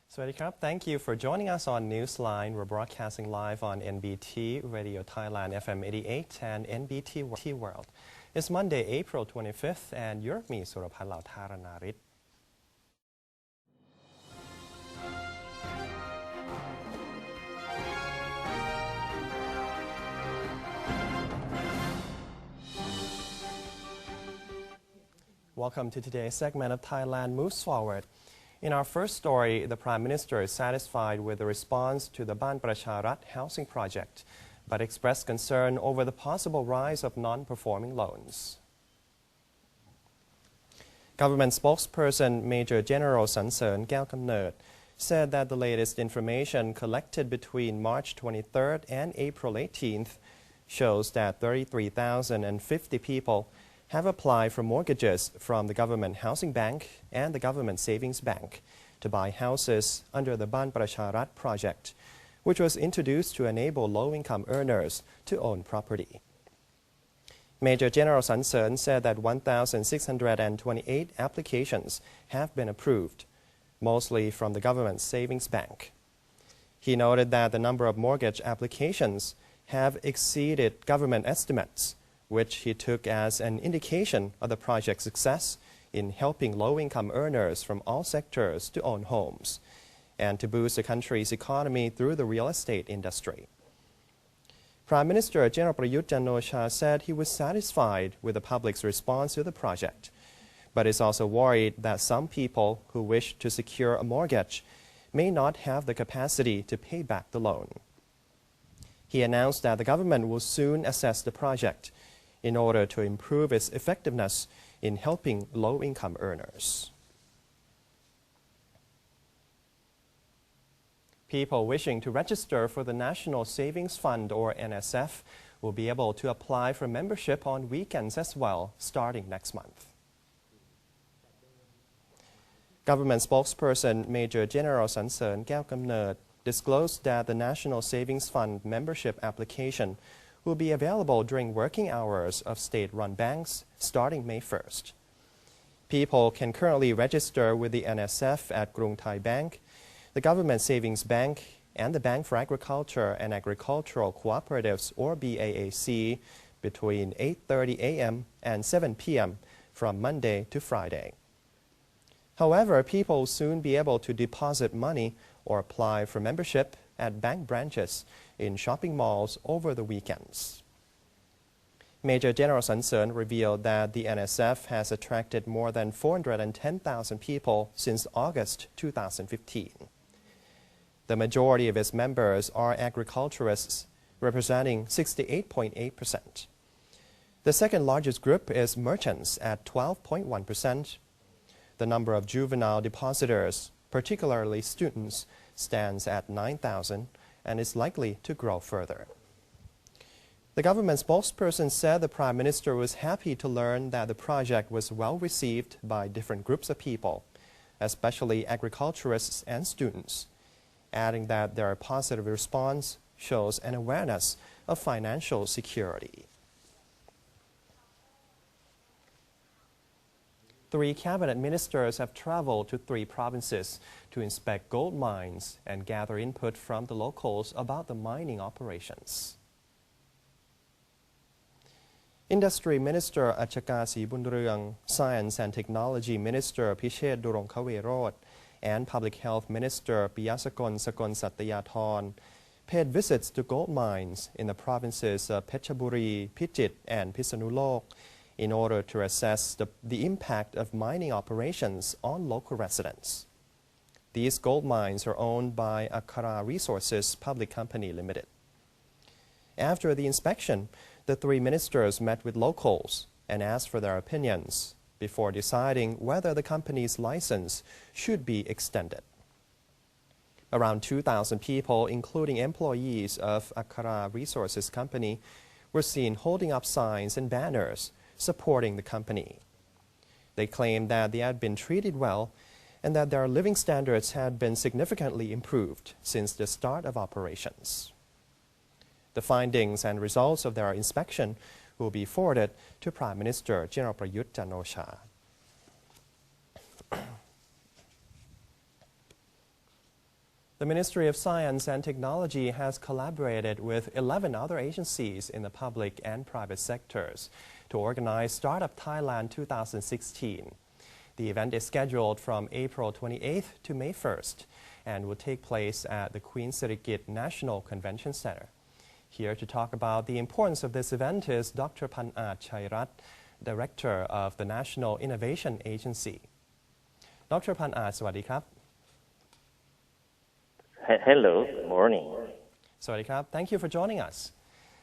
Swadikap. Thank you for joining us on Newsline. We're broadcasting live on NBT Radio Thailand FM 88 and NBT World. It's Monday, April 25th, and you're with me, Surabhalao Tharanarit. Welcome to today's segment of Thailand Moves Forward. In our first story, the Prime Minister is satisfied with the response to the Ban Pracharat housing project, but expressed concern over the possible rise of non-performing loans. Government spokesperson Major General Sansern Kaew said that the latest information collected between March 23rd and April 18th shows that 33,050 people have applied for mortgages from the Government Housing Bank and the Government Savings Bank to buy houses under the Ban Pracharat project, which was introduced to enable low-income earners to own property. Major General Sansern said that 1,628 applications have been approved, mostly from the Government Savings Bank. He noted that the number of mortgage applications have exceeded government estimates, which he took as an indication of the project's success in helping low-income earners from all sectors to own homes and to boost the country's economy through the real estate industry. Prime Minister General Prayut Chan-o-cha said he was satisfied with the public's response to the project, but is also worried that some people who wish to secure a mortgage may not have the capacity to pay back the loan. He announced that the government will soon assess the project in order to improve its effectiveness in helping low-income earners. People wishing to register for the National Savings Fund, or NSF, will be able to apply for membership on weekends as well, starting next month. Government spokesperson Major General Sansern Kaew disclosed that the National Savings Fund membership application will be available during working hours of state-run banks starting May 1st. People can currently register with the NSF at Krung Thai Bank, the Government Savings Bank, and the Bank for Agriculture and Agricultural Cooperatives, or BAAC, between 8:30 a.m. and 7 p.m. from Monday to Friday. However, people will soon be able to deposit money or apply for membership at bank branches in shopping malls over the weekends. Major General Sansern revealed that the NSF has attracted more than 410,000 people since August 2015. The majority of its members are agriculturists, representing 68.8%. The second largest group is merchants at 12.1%. The number of juvenile depositors, particularly students, stands at 9,000 and is likely to grow further. The government spokesperson said the Prime Minister was happy to learn that the project was well received by different groups of people, especially agriculturists and students, adding that their positive response shows an awareness of financial security. 3 cabinet ministers have traveled to 3 provinces to inspect gold mines and gather input from the locals about the mining operations. Industry Minister Achakasi Bunruang, Science and Technology Minister Pishet Durongkawerot, and Public Health Minister Piyasakon Sakon Sattayathorn paid visits to gold mines in the provinces of Phetchaburi, Phichit, and Phitsanulok in order to assess the impact of mining operations on local residents. These gold mines are owned by Akhara Resources Public Company Limited. After the inspection, the 3 ministers met with locals and asked for their opinions before deciding whether the company's license should be extended. Around 2,000 people, including employees of Akhara Resources Company, were seen holding up signs and banners supporting the company. They claimed that they had been treated well and that their living standards had been significantly improved since the start of operations. The findings and results of their inspection will be forwarded to Prime Minister General Prayut Chan-o-cha. The Ministry of Science and Technology has collaborated with 11 other agencies in the public and private sectors to organize Startup Thailand 2016. The event is scheduled from April 28th to May 1st and will take place at the Queen Sirikit National Convention Center. Here to talk about the importance of this event is Dr. Panat Chairat, Director of the National Innovation Agency. Dr. Panat, สวัสดีครับ Hello, good morning. สวัสดีครับ Thank you for joining us.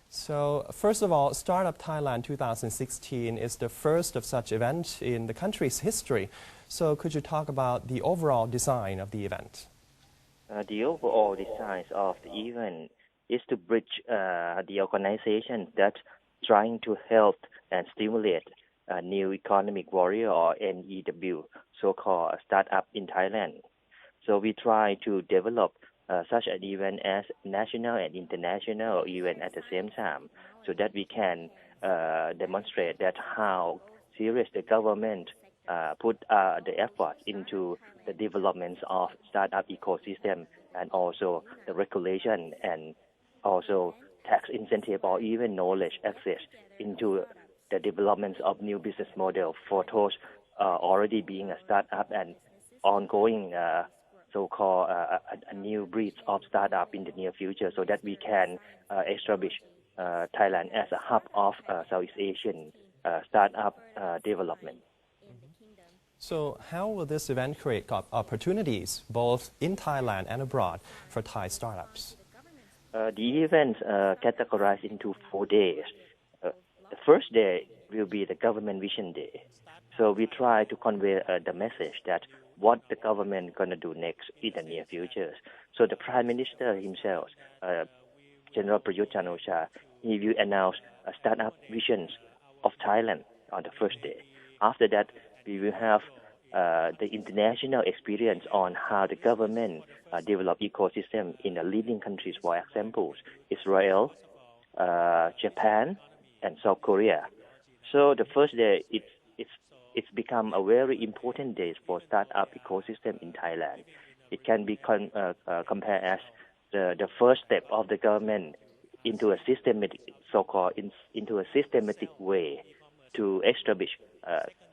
So, first of all, Startup Thailand 2016 is the first of such event in the country's history. So, could you talk about the overall design of the event? The overall design of the event is to bridge the organization that's trying to help and stimulate a new economic warrior or NEW, so-called startup in Thailand. So we try to develop such an event as national and international event at the same time, so that we can demonstrate that how serious the government put the effort into the developments of startup ecosystem and also the regulation and also tax incentive or even knowledge access into the developments of new business model for those already being a startup and ongoing so-called a new breeds of startup in the near future, so that we can establish Thailand as a hub of Southeast Asian startup development. So, how will this event create opportunities both in Thailand and abroad for Thai startups? The event categorized into 4 days. The first day will be the Government Vision Day. So we try to convey the message that what the government going to do next in the near future. So the Prime Minister himself, General Prayut Chan-o-cha, he will announce startup visions of Thailand on the first day. After that, we will have the international experience on how the government develop ecosystem in the leading countries, for example, Israel, Japan, and South Korea. So the first day, it's become a very important day for startup ecosystem in Thailand. It can be compared as the first step of the government into a systematic, so-called into a systematic way to establish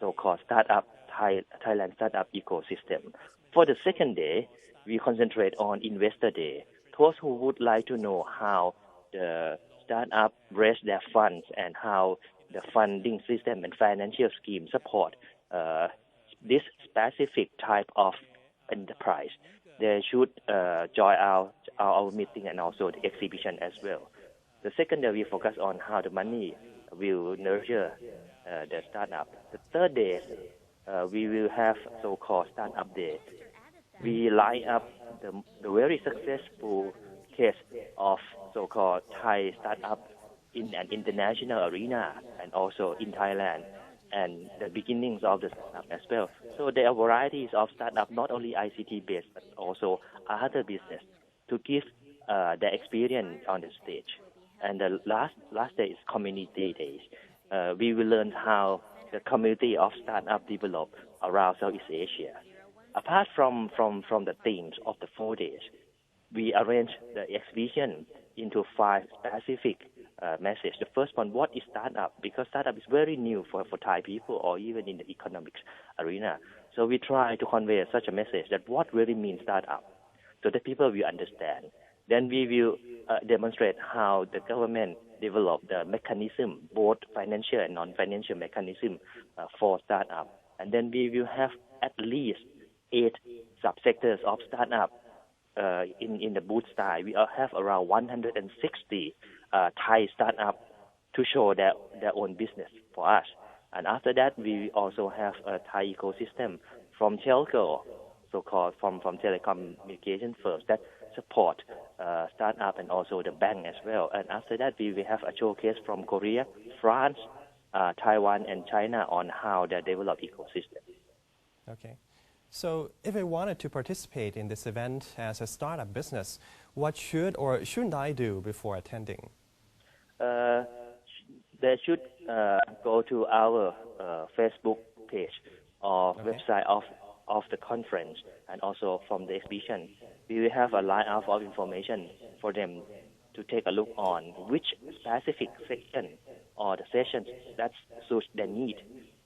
so-called Thailand startup ecosystem. For the second day, we concentrate on Investor Day. Those who would like to know how the startup raise their funds and how the funding system and financial scheme support this specific type of enterprise, they should join our meeting and also the exhibition as well. The second day, we focus on how the money will nurture the startup. The third day, we will have so-called Startup Day. We line up the very successful case of so-called Thai startup in an international arena and also in Thailand, and the beginnings of the startup as well. So there are varieties of startup, not only ICT-based, but also other business, to give the experience on the stage. And the last day is Community Days. We will learn how the community of startup develop around Southeast Asia. Apart from the themes of the 4 days, we arrange the exhibition into 5 specific messages. The first one, what is startup? Because startup is very new for Thai people or even in the economics arena. So we try to convey such a message that what really means startup, so that people will understand. Then we will demonstrate how the government develop the mechanism, both financial and non-financial mechanism for startup. And then we will have at least 8 subsectors of startup in the booth style. We have around 160 Thai startup to show their own business for us. And after that, we also have a Thai ecosystem from telco, so-called from telecommunication firms that support startup and also the bank as well. And after that, we will have a showcase from Korea, France, Taiwan, and China on how they develop ecosystem. Okay. So if I wanted to participate in this event as a startup business, what should or shouldn't I do before attending? They should go to our Facebook page or website of the conference and also from the exhibition. we will have a line-up of information for them to take a look on which specific section or the sessions that suits their need.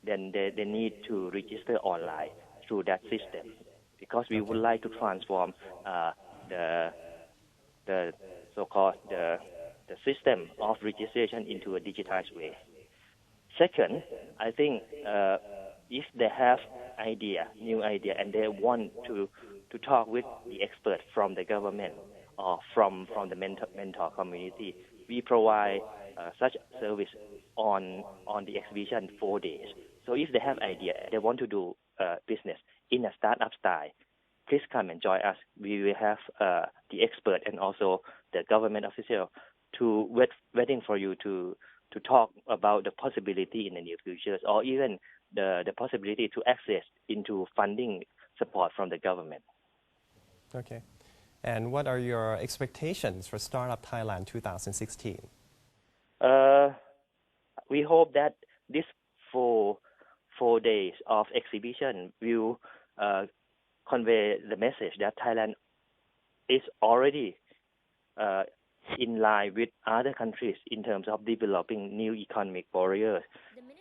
Then they need to register online through that system, because we would like to transform the so-called the system of registration into a digitized way. Second, I think if they have new idea, and they want to talk with the expert from the government or from the mentor community, we provide such service on the exhibition 4 days. So if they have idea, they want to do business in a startup style, please come and join us. We will have the expert and also the government official to waiting for you to talk about the possibility in the near future, or even the possibility to access into funding support from the government. Okay. And what are your expectations for Startup Thailand 2016? We hope that this 4 days of exhibition will convey the message that Thailand is already in line with other countries in terms of developing new economic barriers,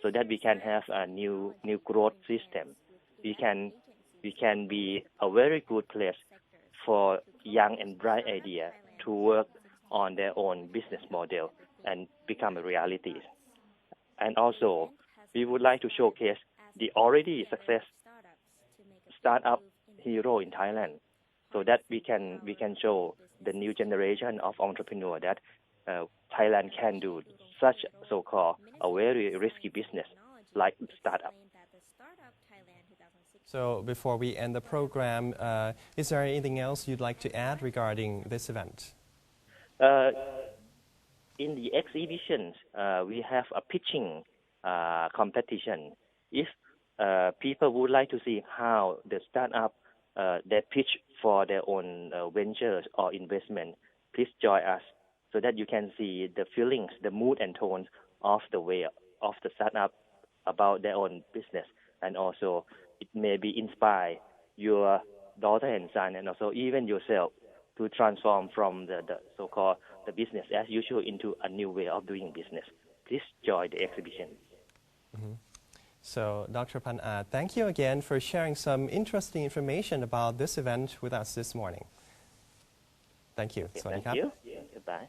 so that we can have a new growth system. We can be a very good place for young and bright ideas to work on their own business model and become a reality. And also, we would like to showcase the already success startup hero in Thailand, so that we can show the new generation of entrepreneurs that Thailand can do such so-called a very risky business like startup. So before we end the program, is there anything else you'd like to add regarding this event? In the exhibitions, we have a pitching competition. If people would like to see how the startup they pitch for their own ventures or investment, please join us, so that you can see the feelings, the mood and tones of the way of the startup about their own business, and also it may be inspire your daughter and son, and also even yourself, to transform from the so-called the business as usual into a new way of doing business. Please join the exhibition. Mm-hmm. So, Dr. Pan, thank you again for sharing some interesting information about this event with us this morning. Thank you. Okay, thank you. Goodbye.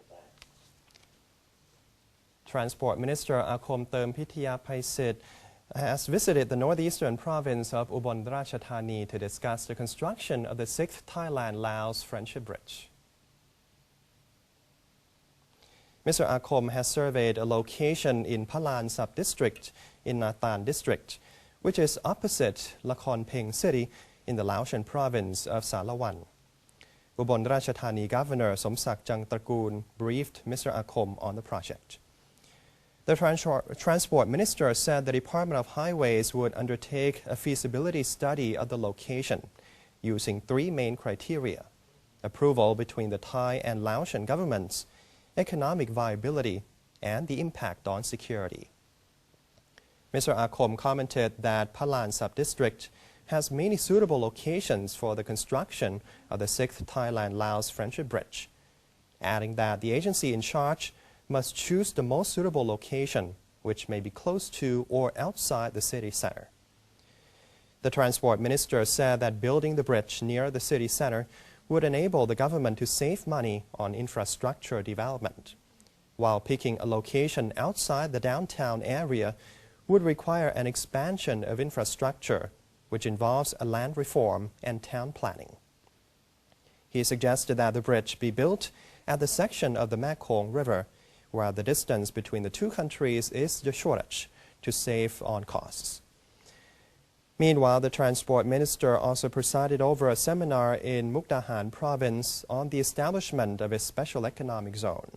Transport Minister Akom Term Pithiya Phaisit has visited the northeastern province of Ubon Ratchathani to discuss the construction of the 6th Thailand-Laos Friendship Bridge. Mr. Akom has surveyed a location in Palan sub-district in Natan district, which is opposite Lakhon Peng city in the Laotian province of Salawan. Ubon Ratchathani Governor Somsak Jangtrakoon briefed Mr. Akom on the project. The Transport Minister said the Department of Highways would undertake a feasibility study of the location using 3 main criteria: approval between the Thai and Laotian governments, economic viability, and the impact on security. Mr. Akom commented that Palan sub-district has many suitable locations for the construction of the 6th Thailand-Laos Friendship Bridge, adding that the agency in charge must choose the most suitable location, which may be close to or outside the city center. The Transport Minister said that building the bridge near the city center would enable the government to save money on infrastructure development, while picking a location outside the downtown area would require an expansion of infrastructure, which involves a land reform and town planning. He suggested that the bridge be built at the section of the Mekong River, where the distance between the 2 countries is the shortest, to save on costs. Meanwhile, the Transport Minister also presided over a seminar in Mukdahan province on the establishment of a special economic zone.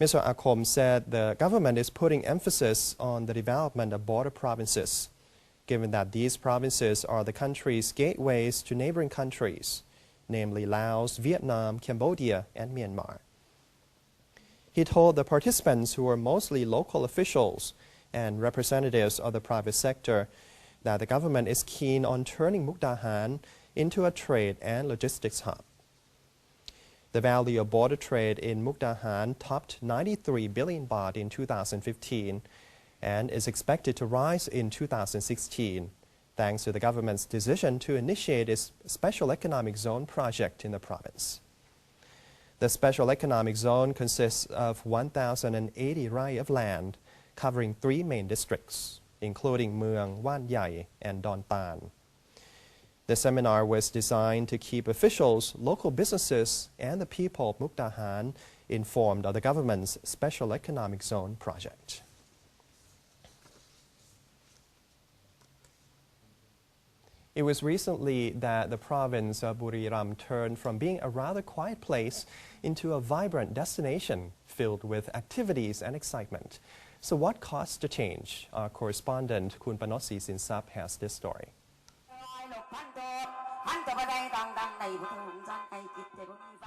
Mr. Akom said the government is putting emphasis on the development of border provinces, given that these provinces are the country's gateways to neighboring countries, namely Laos, Vietnam, Cambodia, and Myanmar. He told the participants, who were mostly local officials and representatives of the private sector, that the government is keen on turning Mukdahan into a trade and logistics hub. The value of border trade in Mukdahan topped 93 billion baht in 2015 and is expected to rise in 2016, thanks to the government's decision to initiate its Special Economic Zone project in the province. The Special Economic Zone consists of 1,080 rai of land, covering 3 main districts, including Mueang, Wan Yai, and Don Tan. The seminar was designed to keep officials, local businesses, and the people of Mukdahan informed of the government's Special Economic Zone project. It was recently that the province of Buriram turned from being a rather quiet place into a vibrant destination filled with activities and excitement. So what caused the change? Our correspondent Kun Panosi Sinsap has this story.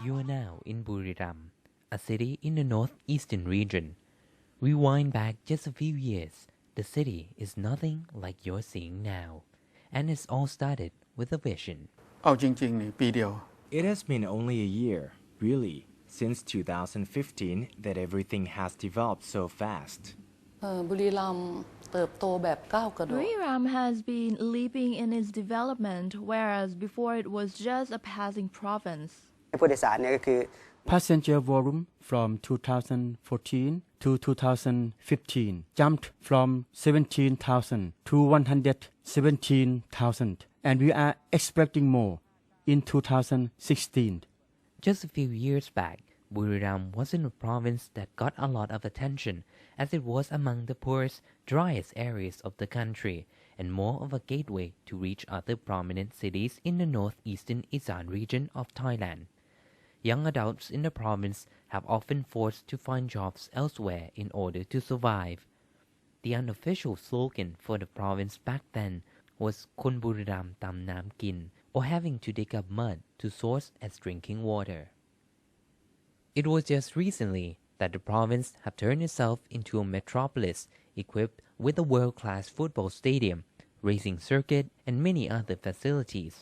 You are now in Buriram, a city in the northeastern region. Rewind back just a few years, the city is nothing like you're seeing now. And it's all started with a vision. เอาจริงๆนี่ปีเดียว It has been only a year, really, since 2015 that everything has developed so fast. บุรีรัมย์เติบโตแบบก้าวกระโดด Buriram has been leaping in its development, whereas before it was just a passing province. ผู้โดยสารเนี่ยก็คือ Passenger volume from 2014 to 2015 jumped from 17,000 to 117,000, and we are expecting more in 2016. Just a few years back, Buriram wasn't a province that got a lot of attention, as it was among the poorest, driest areas of the country, and more of a gateway to reach other prominent cities in the northeastern Isan region of Thailand. Young adults in the province have often forced to find jobs elsewhere in order to survive. The unofficial slogan for the province back then was Kon Buriram Tam Nam Kin, or having to dig up mud to source as drinking water. It was just recently that the province had turned itself into a metropolis equipped with a world-class football stadium, racing circuit, and many other facilities.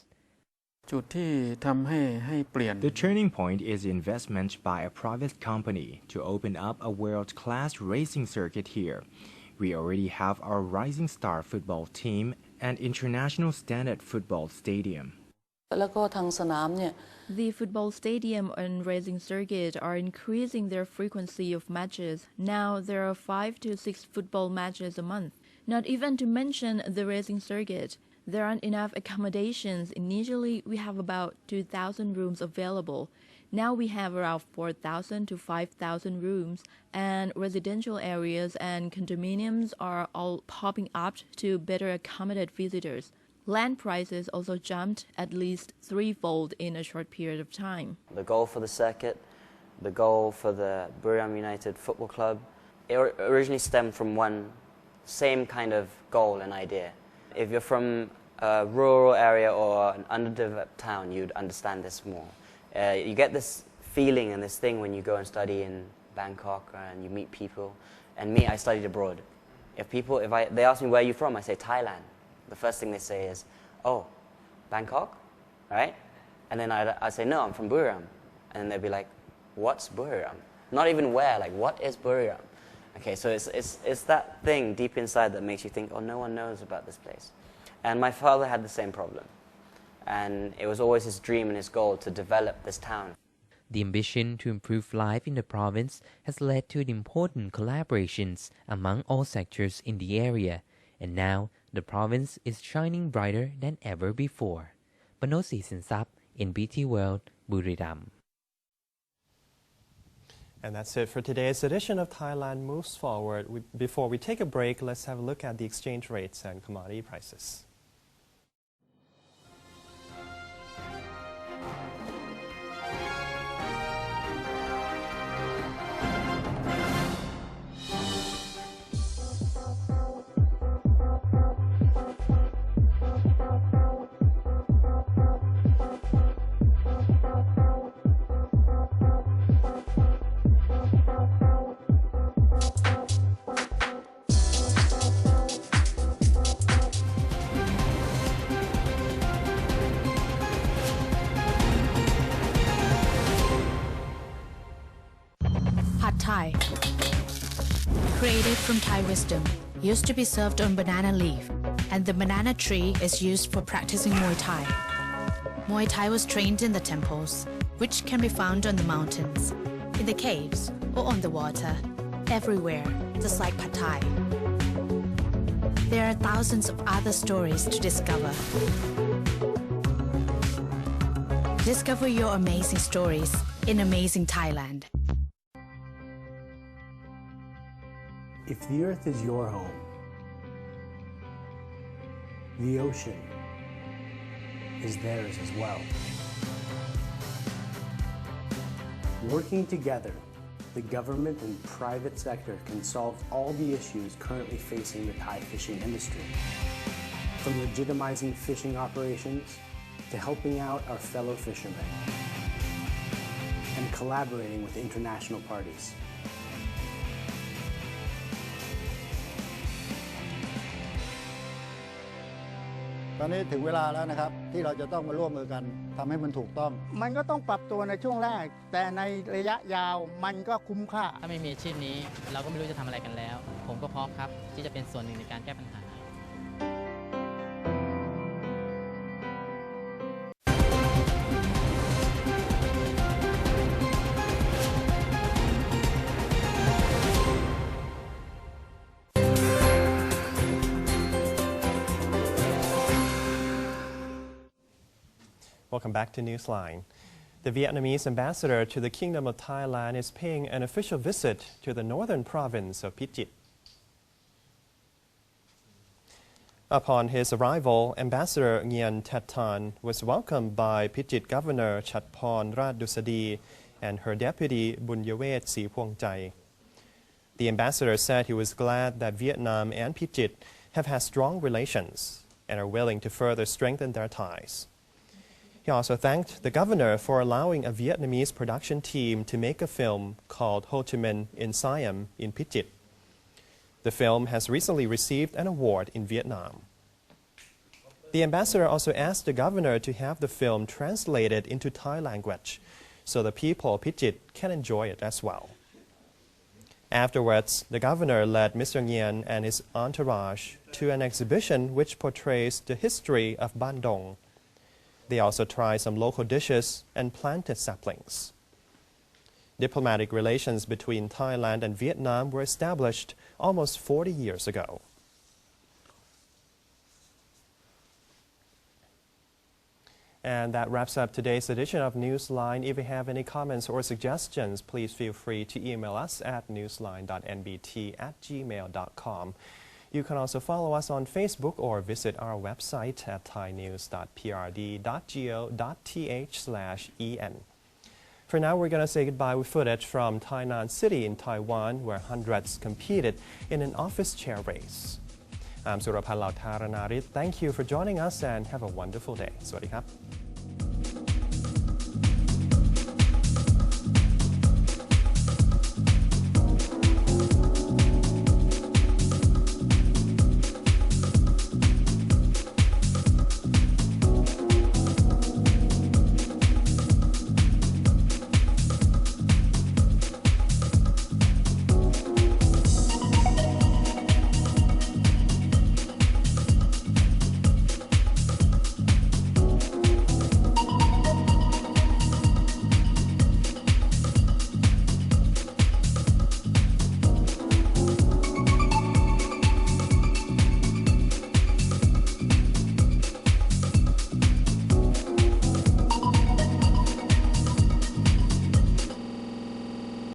จุดที่ทำให้เปลี่ยน The turning point is investment by a private company to open up a world-class racing circuit here. We already have our rising star football team and international standard football stadium. แล้วก็ทางสนามเนี่ย The football stadium and racing circuit are increasing their frequency of matches. Now there are 5 to 6 football matches a month. Not even to mention the racing circuit. There aren't enough accommodations. Initially, we have about 2,000 rooms available. Now we have around 4,000 to 5,000 rooms, and residential areas and condominiums are all popping up to better accommodate visitors. Land prices also jumped at least threefold in a short period of time. The goal for the circuit, the goal for the Buriram United Football Club, it originally stemmed from one same kind of goal and idea. If you're from a rural area or an underdeveloped town, you'd understand this more. You get this feeling and this thing when you go and study in Bangkok and you meet people. And me, I studied abroad. They ask me where you're from, I say Thailand. The first thing they say is, oh, Bangkok, right? And then I say, no, I'm from Buriram. And then they'll be like, what's Buriram? Not even where, like what is Buriram? Okay, so it's that thing deep inside that makes you think, oh, no one knows about this place. And my father had the same problem. And it was always his dream and his goal to develop this town. The ambition to improve life in the province has led to important collaborations among all sectors in the area, and now the province is shining brighter than ever before. Panosi Sinsap, NBT World, Buriram. And that's it for today's edition of Thailand Moves Forward. Before we take a break, let's have a look at the exchange rates and commodity prices. from Thai wisdom used to be served on banana leaf, and the banana tree is used for practicing Muay Thai. Muay Thai was trained in the temples, which can be found on the mountains, in the caves, or on the water, everywhere, just like Pad Thai. There are thousands of other stories to discover. Discover your amazing stories in amazing Thailand. If the earth is your home, the ocean is theirs as well. Working together, the government and private sector can solve all the issues currently facing the Thai fishing industry. From legitimizing fishing operations to helping out our fellow fishermen and collaborating with international parties. ตอนนี้ถึงเวลาแล้วนะครับที่เราจะต้องมาร่วมมือกันทำให้มันถูกต้องมันก็ต้องปรับตัวในช่วงแรกแต่ในระยะยาวมันก็คุ้มค่า ถ้าไม่มีอาชีพนี้เราก็ไม่รู้จะทำอะไรกันแล้วผมก็พร้อมครับที่จะเป็นส่วนหนึ่งในการแก้ปัญหา Welcome back to Newsline. The Vietnamese ambassador to the Kingdom of Thailand is paying an official visit to the northern province of Phichit. Upon his arrival, Ambassador Nguyen That Thanh was welcomed by Phichit Governor Chatphorn Ratdusadi and her deputy Bunyawet Siphuongchai. The ambassador said he was glad that Vietnam and Phichit have had strong relations and are willing to further strengthen their ties. He also thanked the governor for allowing a Vietnamese production team to make a film called Ho Chi Minh in Siam in Phichit. The film has recently received an award in Vietnam. The ambassador also asked the governor to have the film translated into Thai language so the people of Phichit can enjoy it as well. Afterwards, the governor led Mr. Nguyen and his entourage to an exhibition which portrays the history of Ban Dong. They also tried some local dishes and planted saplings. Diplomatic relations between Thailand and Vietnam were established almost 40 years ago. And that wraps up today's edition of Newsline. If you have any comments or suggestions, please feel free to email us at newsline.nbt@gmail.com. You can also follow us on Facebook or visit our website at thainews.prd.go.th/en. For now, we're going to say goodbye with footage from Tainan City in Taiwan, where hundreds competed in an office chair race. I'm Surapan Lautaranarit. Thank you for joining us and have a wonderful day. สวัสดีครับ